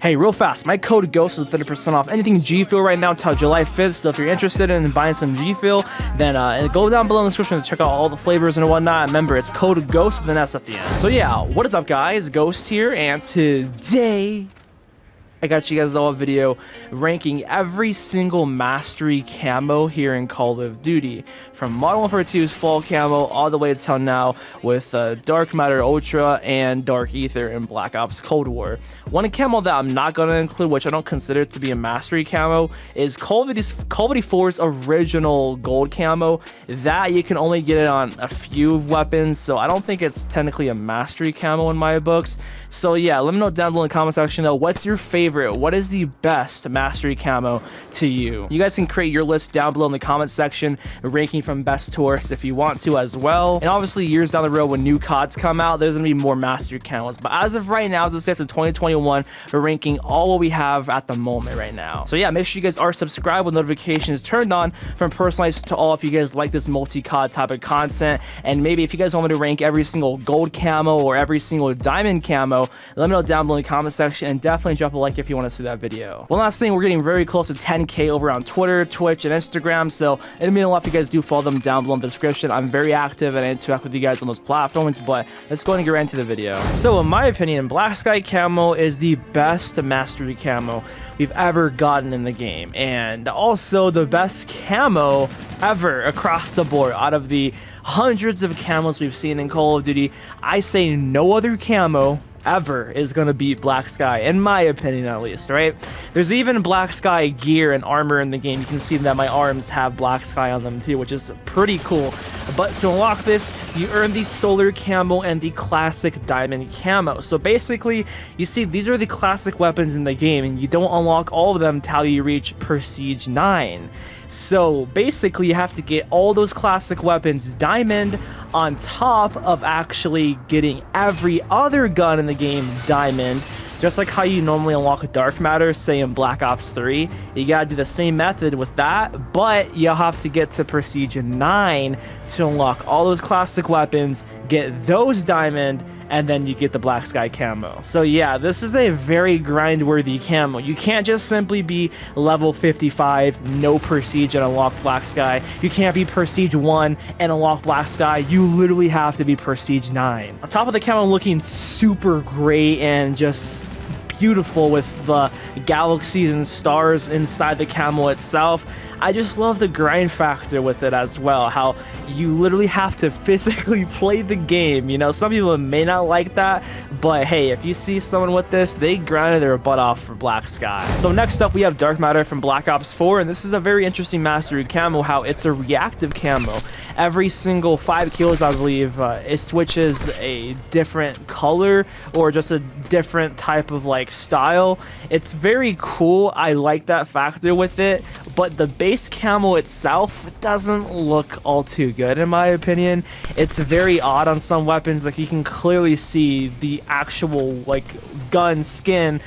Hey, real fast, my code Ghost is 30% off anything G Fuel right now until July 5th. So if you're interested in buying some G Fuel, then go down below in the description to check out all the flavors and whatnot. Remember, it's code Ghost with an S at the end. So yeah, what is up, guys? Ghost here, and today I got you guys all a video ranking every single mastery camo here in Call of Duty, from Modern Warfare 2's Fall Camo all the way till now with Dark Matter Ultra and Dark Aether in Black Ops Cold War. One camo that I'm not going to include, which I don't consider to be a mastery camo, is Call of Duty 4's original gold camo. That you can only get it on a few weapons, so I don't think it's technically a mastery camo in my books. So yeah, let me know down below in the comment section though, what's your favorite? What is the best mastery camo to you? You guys can create your list down below in the comment section, ranking from best to worst if you want to as well. And obviously years down the road when new CODs come out, there's gonna be more mastery camos. But as of right now, as I say, after 2021, we're ranking all what we have at the moment right now. So yeah, make sure you guys are subscribed with notifications turned on from personalized to all if you guys like this multi-COD type of content. And maybe if you guys want me to rank every single gold camo or every single diamond camo, let me know down below in the comment section, and definitely drop a like if you want to see that video. One last thing, we're getting very close to 10K over on Twitter, Twitch, and Instagram, so it'd mean a lot if you guys do follow them down below in the description. I'm very active and I interact with you guys on those platforms, but let's go ahead and get right into the video. So in my opinion, Black Sky Camo is the best mastery camo we've ever gotten in the game, and also the best camo ever across the board. Out of the hundreds of camos we've seen in Call of Duty, I say no other camo ever is gonna beat Black Sky, in my opinion at least, right? There's even Black Sky gear and armor in the game. You can see that my arms have Black Sky on them too, which is pretty cool. But to unlock this, you earn the solar camo and the classic diamond camo. So basically, you see, these are the classic weapons in the game, and you don't unlock all of them until you reach Prestige 9. So basically, you have to get all those classic weapons diamond on top of actually getting every other gun in the game diamond. Just like how you normally unlock a Dark Matter, say in Black Ops 3, you gotta do the same method with that, but you'll have to get to Prestige 9 to unlock all those classic weapons, get those diamond, and then you get the Black Sky camo. So yeah, this is a very grind-worthy camo. You can't just simply be level 55, no Prestige, and unlock Black Sky. You can't be Prestige 1 and unlock Black Sky. You literally have to be Prestige 9. On top of the camo looking super great and just beautiful with the galaxies and stars inside the camo itself, I just love the grind factor with it as well, how you literally have to physically play the game. You know, some people may not like that, but hey, if you see someone with this, they grinded their butt off for Black Sky. So next up, we have Dark Matter from Black Ops 4, and this is a very interesting mastery camo, how it's a reactive camo. Every single 5 kills, I believe, it switches a different color or just a different type of like style. It's very cool. I like that factor with it, but the base camo itself doesn't look all too good in my opinion. It's very odd on some weapons. Like, you can clearly see the actual like gun skin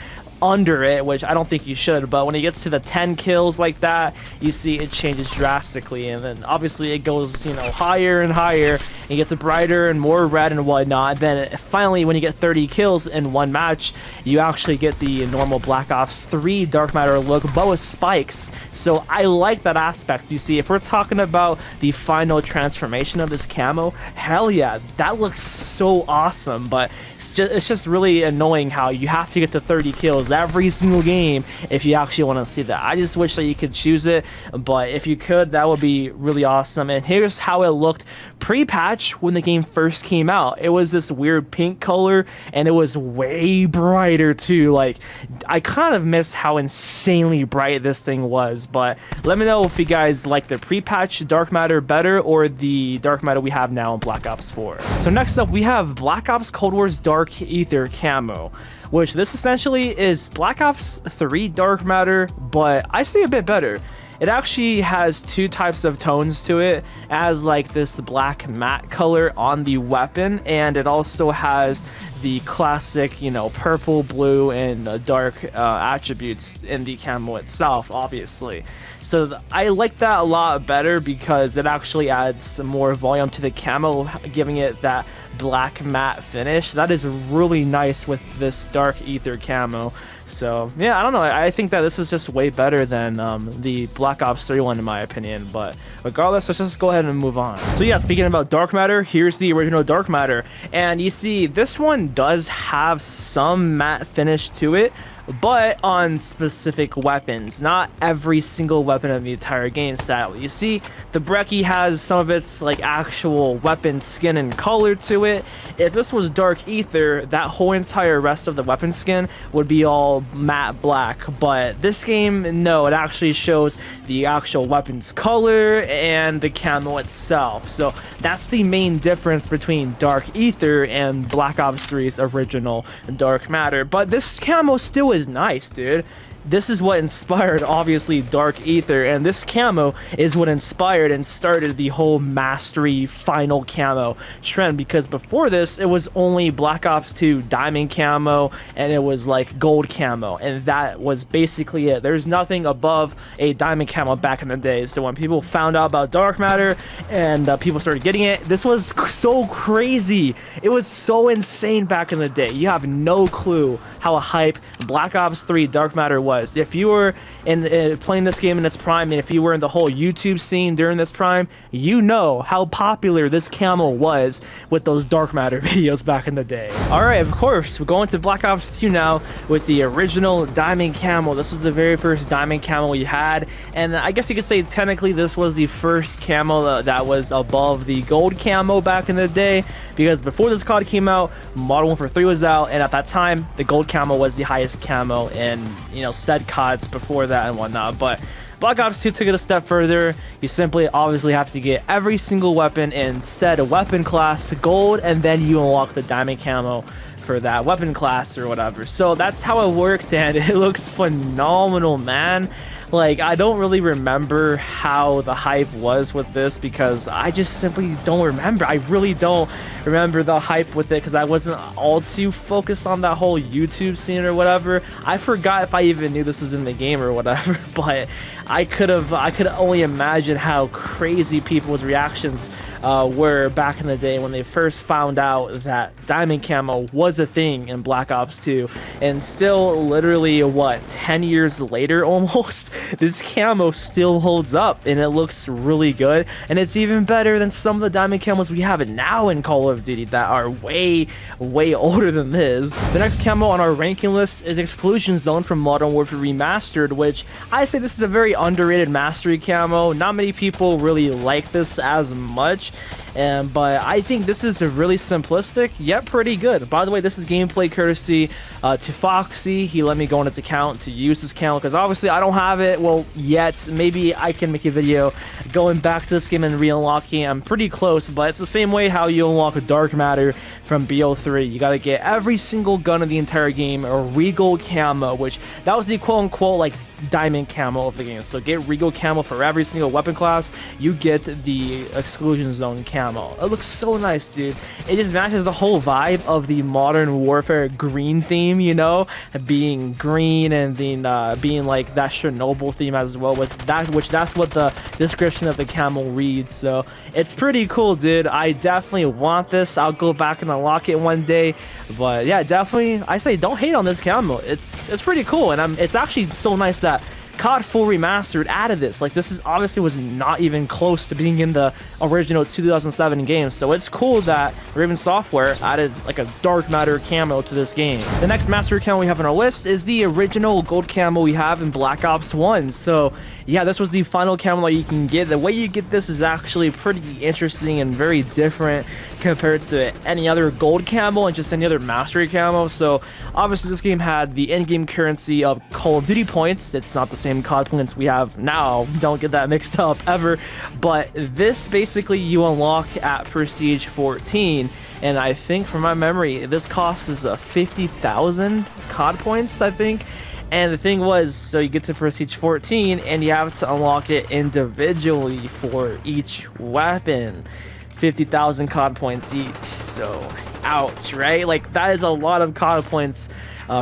under it, which I don't think you should, but when it gets to the 10 kills like that, you see it changes drastically, and then obviously it goes, you know, higher and higher, and it gets brighter and more red and whatnot. Then finally, when you get 30 kills in one match, you actually get the normal Black Ops 3 Dark Matter look, but with spikes. So I like that aspect. You see, if we're talking about the final transformation of this camo, hell yeah, that looks so awesome, but it's just really annoying how you have to get to 30 kills every single game if you actually want to see that. I just wish that you could choose it, but if you could, that would be really awesome. And here's how it looked pre-patch when the game first came out. It was this weird pink color, and it was way brighter too. Like, I kind of miss how insanely bright this thing was, but let me know if you guys like the pre-patch Dark Matter better or the Dark Matter we have now in Black Ops 4. So next up, we have Black Ops Cold War's Dark Aether camo, which this essentially is Black Ops 3 Dark Matter, but I say a bit better. It actually has two types of tones to it. It has like this black matte color on the weapon, and it also has the classic, you know, purple, blue, and dark attributes in the camo itself, obviously. So I like that a lot better because it actually adds some more volume to the camo, giving it that black matte finish. That is really nice with this Dark Aether camo. So yeah, I don't know. I think that this is just way better than the Black Ops 3 one in my opinion. But regardless, let's just go ahead and move on. So yeah, speaking about dark matter, here's the original dark matter, and you see this one does have some matte finish to it, but on specific weapons, not every single weapon of the entire game. Sadly, you see the Brecci has some of its like actual weapon skin and color to it. If this was dark Aether, that whole entire rest of the weapon skin would be all matte black, but this game, no, it actually shows the actual weapons color and the camo itself. So that's the main difference between dark Aether and Black Ops 3's original dark matter. But this camo still is nice, dude. This is what inspired, obviously, Dark Aether, and this camo is what inspired and started the whole mastery final camo trend, because before this, it was only Black Ops 2 diamond camo, and it was like gold camo, and that was basically it. There's nothing above a diamond camo back in the day. So when people found out about dark matter and people started getting it, this was so crazy. It was so insane back in the day. You have no clue how hype Black Ops 3 dark matter was. If you were in playing this game in its prime, and if you were in the whole YouTube scene during this prime, you know how popular this camo was with those dark matter videos back in the day. All right, of course, we're going to Black Ops 2 now with the original diamond camo. This was the very first diamond camo we had, and I guess you could say technically this was the first camo that was above the gold camo back in the day, because before this COD came out, Modern Warfare 3 was out, and at that time, the gold camo was the highest camo in, you know, said CODs before that and whatnot. But Black Ops 2 took it a step further. You simply obviously have to get every single weapon in said weapon class gold, and then you unlock the diamond camo for that weapon class or whatever. So that's how it worked, and it looks phenomenal, man. Like, I don't really remember how the hype was with this, because I just simply don't remember. I really don't remember the hype with it, because I wasn't all too focused on that whole YouTube scene or whatever. I forgot if I even knew this was in the game or whatever, but I could only imagine how crazy people's reactions were back in the day when they first found out that diamond camo was a thing in Black Ops 2. And still, literally, what, 10 years later almost, this camo still holds up, and it looks really good, and it's even better than some of the diamond camos we have now in Call of Duty that are way older than this. The next camo on our ranking list is Exclusion Zone from Modern Warfare Remastered, which I say this is a very underrated mastery camo. Not many people really like this as much, but I think this is a really simplistic yet pretty good. By the way, this is gameplay courtesy to Foxy. He let me go on his account to use his account, because obviously I don't have it, well, yet. Maybe I can make a video going back to this game and re-unlocking. I'm pretty close, but it's the same way how you unlock dark matter from BO3. You gotta get every single gun in the entire game a regal camo, which that was the quote-unquote like diamond camo of the game. So get regal camo for every single weapon class. You get the Exclusion Zone camo. It looks so nice, dude. It just matches the whole vibe of the Modern Warfare green theme, you know, being green, and then being like that Chernobyl theme as well, with that, which that's what the description of the camo reads. So it's pretty cool, dude. I definitely want this. I'll go back and unlock it one day. But yeah, definitely, I say don't hate on this camo. It's pretty cool, and it's actually so nice that COD Full Remastered added this. Like, this is obviously was not even close to being in the original 2007 game, so it's cool that Raven Software added like a dark matter camo to this game. The next mastery camo we have on our list is the original gold camo we have in Black Ops 1. So yeah, this was the final camo that you can get. The way you get this is actually pretty interesting and very different compared to any other gold camo and just any other mastery camo. So obviously this game had the in-game currency of Call of Duty points. It's not the same COD points we have now, don't get that mixed up ever, but this basically you unlock at Prestige 14, and I think from my memory this costs us 50,000 COD points, I think. And the thing was, so you get to Prestige 14 and you have to unlock it individually for each weapon. 50,000 COD points each, so ouch, right? Like, that is a lot of COD points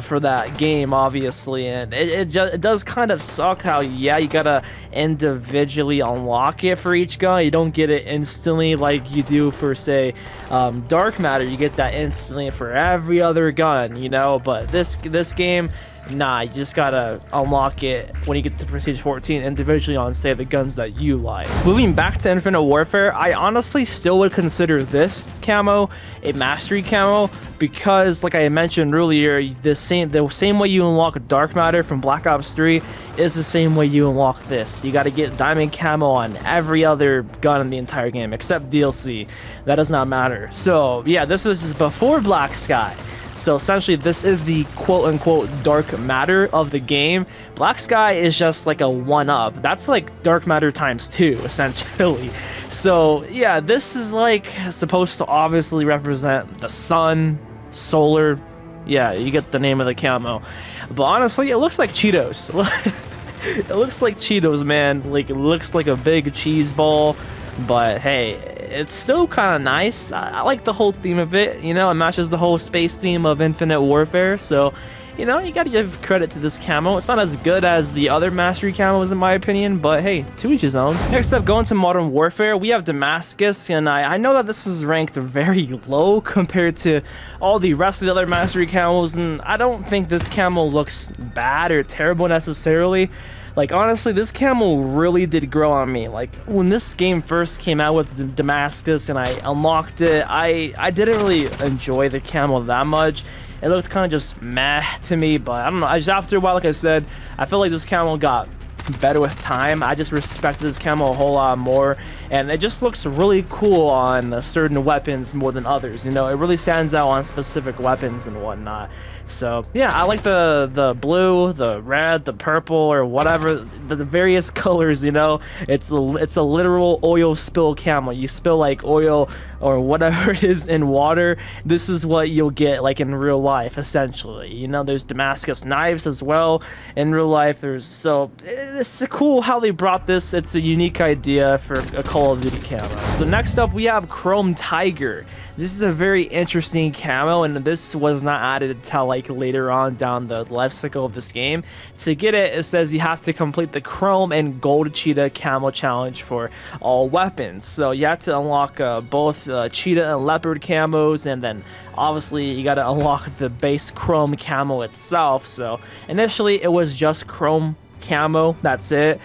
for that game, obviously, and it does kind of suck how, yeah, you gotta individually unlock it for each gun. You don't get it instantly like you do for, say, dark matter. You get that instantly for every other gun, you know. But this game, Nah, you just gotta unlock it when you get to Prestige 14 individually on, say, the guns that you like. Moving back to Infinite Warfare, I honestly still would consider this camo a mastery camo because, like I mentioned earlier, the same way you unlock Dark Matter from Black Ops 3 is the same way you unlock this. You gotta get diamond camo on every other gun in the entire game except DLC. That does not matter. So yeah, this is before Black Sky. So essentially, this is the quote-unquote dark matter of the game. Black Sky is just like a 1-up. That's like dark matter times 2, essentially. So yeah, this is like supposed to obviously represent the sun, solar. Yeah, you get the name of the camo. But honestly, it looks like Cheetos. It looks like Cheetos, man. Like, it looks like a big cheese ball. But hey, it's still kind of nice. I like the whole theme of it. You know, it matches the whole space theme of Infinite Warfare. So, you know, you gotta give credit to this camo. It's not as good as the other mastery camos in my opinion, but hey, to each his own. Next up, going to Modern Warfare, we have Damascus, and I know that this is ranked very low compared to all the rest of the other mastery camos, and I don't think this camo looks bad or terrible necessarily. Like, honestly, this camo really did grow on me. Like, when this game first came out with Damascus and I unlocked it, I didn't really enjoy the camo that much. It looked kind of just meh to me, but I don't know. Just after a while, like I said, I feel like this camo got better with time. I just respected this camo a whole lot more, and it just looks really cool on certain weapons more than others. You know, it really stands out on specific weapons and whatnot. So yeah, I like the blue, the red, the purple, or whatever, the various colors. You know, it's a literal oil spill camo. You spill like oil or whatever it is in water, this is what you'll get like in real life, essentially. You know, there's Damascus knives as well in real life. So it's cool how they brought this. It's a unique idea for a Call of Duty camo. So next up, we have Chrome Tiger. This is a very interesting camo, and this was not added until like later on down the life cycle of this game. To get it, it says you have to complete the Chrome and Gold Cheetah camo challenge for all weapons. So you have to unlock both Cheetah and Leopard camos, and then obviously you got to unlock the base Chrome camo itself. So initially it was just Chrome camo, that's it,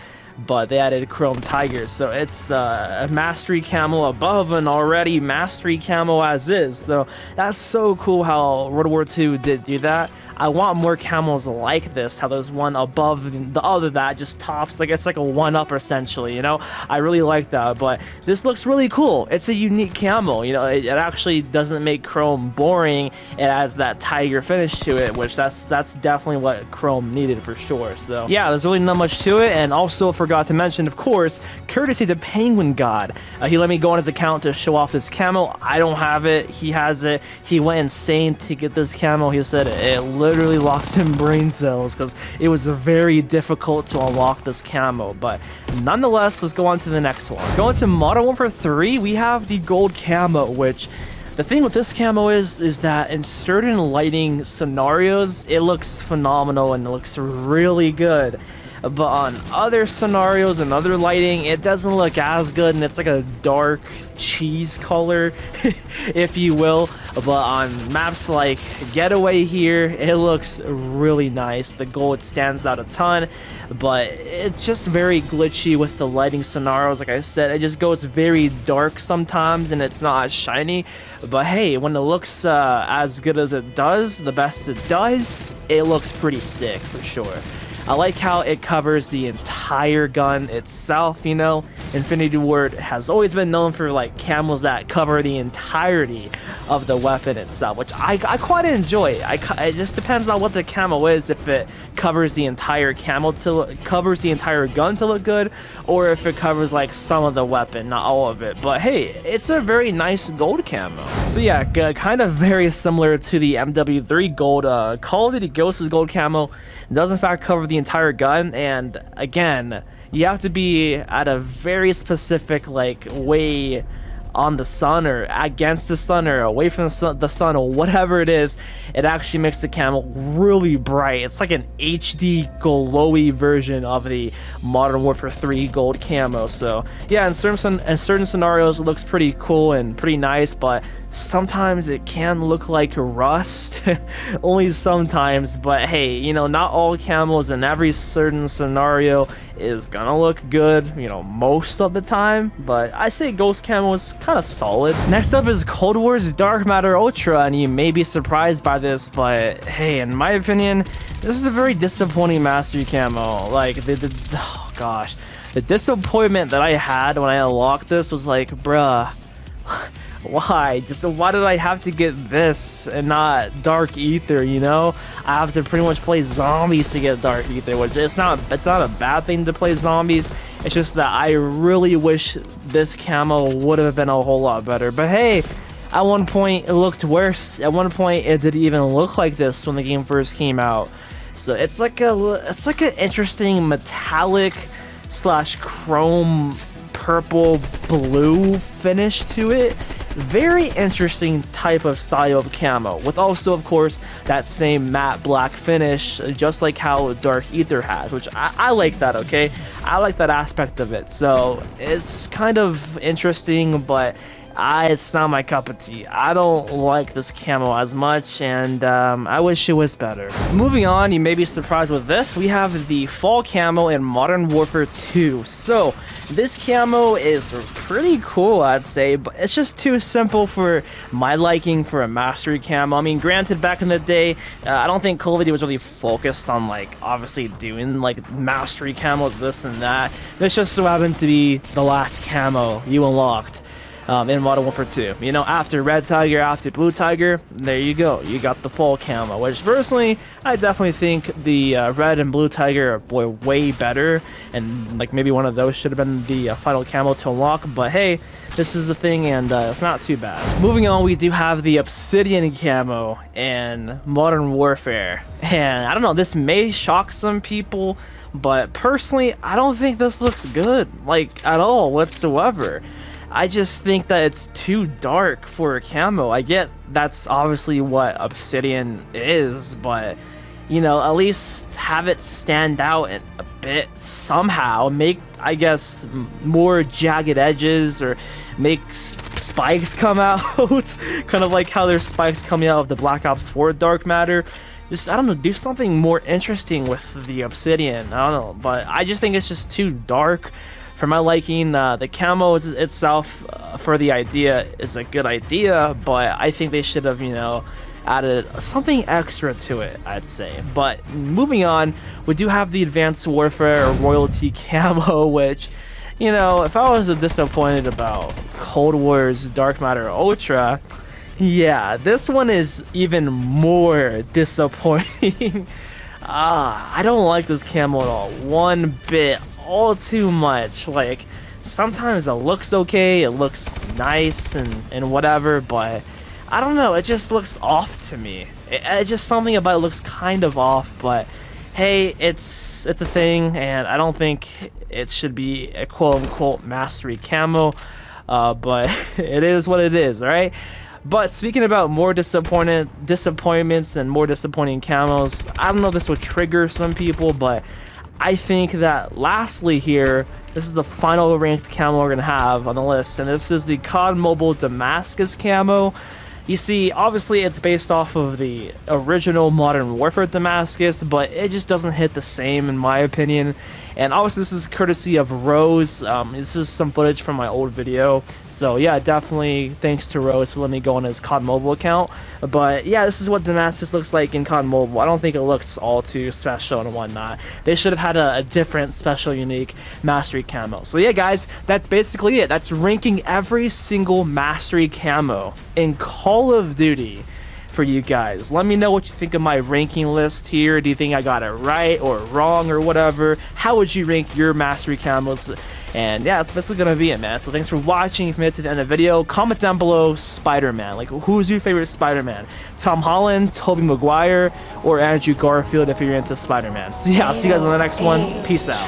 but they added Chrome Tigers, so it's a mastery camo above an already mastery camo as is. So that's so cool how World War II did do that. I want more camos like this, how there's one above the other that just tops, like it's like a 1-up essentially, you know. I really like that, but this looks really cool. It's a unique camo, you know. It actually doesn't make Chrome boring. It adds that tiger finish to it, which that's definitely what Chrome needed for sure. So yeah, there's really not much to it. And also forgot to mention, of course, courtesy to Penguin God, he let me go on his account to show off this camo. I don't have it, he has it. He went insane to get this camo. He said it literally lost him brain cells because it was very difficult to unlock this camo. But nonetheless, let's go on to the next one. Going to Modern Warfare 3, we have the gold camo, which the thing with this camo is that in certain lighting scenarios, it looks phenomenal and it looks really good. But on other scenarios and other lighting, it doesn't look as good, and it's like a dark cheese color, if you will. But on maps like Getaway here, it looks really nice. The gold stands out a ton, but it's just very glitchy with the lighting scenarios. Like I said, it just goes very dark sometimes, and it's not as shiny. But hey, when it looks as good as it does, the best it does, it looks pretty sick for sure. I like how it covers the entire gun itself, you know. Infinity Ward has always been known for like camos that cover the entirety of the weapon itself, which I quite enjoy. It just depends on what the camo is, if it covers the entire covers the entire gun to look good, or if it covers like some of the weapon, not all of it. But hey, it's a very nice gold camo. So yeah, kind of very similar to the MW3 gold. Call of Duty Ghosts' gold camo does in fact cover the entire gun, and again, you have to be at a very specific like way on the sun or against the sun or away from the sun or whatever it is, it actually makes the camo really bright. It's like an HD glowy version of the Modern Warfare 3 gold camo. So yeah, in certain scenarios it looks pretty cool and pretty nice, but sometimes it can look like rust. Only sometimes, but hey, you know, not all camos in every certain scenario is gonna look good, you know, most of the time, but I say Ghost camo is kind of solid. Next up is Cold War's Dark Matter Ultra, and you may be surprised by this, but hey, in my opinion, this is a very disappointing mastery camo. Like, oh gosh, the disappointment that I had when I unlocked this was like, bruh, why did I have to get this and not Dark Aether, you know? I have to pretty much play zombies to get Dark Aether, which it's not a bad thing to play zombies. It's just that I really wish this camo would have been a whole lot better. But hey, at one point it looked worse. At one point it didn't even look like this when the game first came out. So it's like an interesting metallic / chrome purple blue finish to it. Very interesting type of style of camo, with also of course that same matte black finish, just like how Dark Aether has, which I like that. Okay, I like that aspect of it, so it's kind of interesting, but it's not my cup of tea. I don't like this camo as much, and I wish it was better. Moving on, you may be surprised with this. We have the fall camo in Modern Warfare 2. So this camo is pretty cool, I'd say, but it's just too simple for my liking for a mastery camo. I mean, granted, back in the day, I don't think Call of Duty was really focused on, like, obviously doing like mastery camos, this and that. This just so happened to be the last camo you unlocked in Modern Warfare 2. You know, after Red Tiger, after Blue Tiger, there you go. You got the fall camo, which personally, I definitely think the Red and Blue Tiger are way better, and like maybe one of those should have been the final camo to unlock, but hey, this is the thing, and it's not too bad. Moving on, we do have the Obsidian camo in Modern Warfare, and I don't know, this may shock some people, but personally, I don't think this looks good, like, at all whatsoever. I just think that it's too dark for a camo. I get that's obviously what Obsidian is, but you know, at least have it stand out a bit somehow. Make, I guess, more jagged edges, or make spikes come out, kind of like how there's spikes coming out of the Black Ops 4 Dark Matter. Just, I don't know, do something more interesting with the Obsidian. I don't know, but I just think it's just too dark for my liking. The camo itself, for the idea, is a good idea, but I think they should have, you know, added something extra to it, I'd say. But moving on, we do have the Advanced Warfare Royalty camo, which, you know, if I was disappointed about Cold War's Dark Matter Ultra, yeah, this one is even more disappointing. I don't like this camo at all, one bit. All too much. Like, sometimes it looks okay, it looks nice and whatever, but I don't know, it just looks off to me. It just, something about it looks kind of off, but hey, it's a thing, and I don't think it should be a quote-unquote mastery camo, but it is what it is, alright? But speaking about more disappointments and more disappointing camos, I don't know if this will trigger some people, but I think that lastly here, this is the final ranked camo we're going to have on the list, and this is the COD Mobile Damascus camo. You see, obviously it's based off of the original Modern Warfare Damascus, but it just doesn't hit the same in my opinion. And obviously this is courtesy of Rose. This is some footage from my old video, so yeah, definitely thanks to Rose for letting me go on his COD Mobile account. But yeah, this is what Damascus looks like in COD Mobile. I don't think it looks all too special and whatnot. They should have had a different special unique mastery camo. So yeah guys, that's basically it. That's ranking every single mastery camo in Call of Duty for you guys. Let me know what you think of my ranking list here. Do you think I got it right or wrong or whatever? How would you rank your mastery camos? And yeah, that's basically gonna be it, man. So thanks for watching. If you made it to the end of the video, comment down below Spider-Man. Like, who's your favorite Spider-Man? Tom Holland, Tobey Maguire, or Andrew Garfield if you're into Spider-Man. So yeah, I'll see you guys on the next one. Peace out.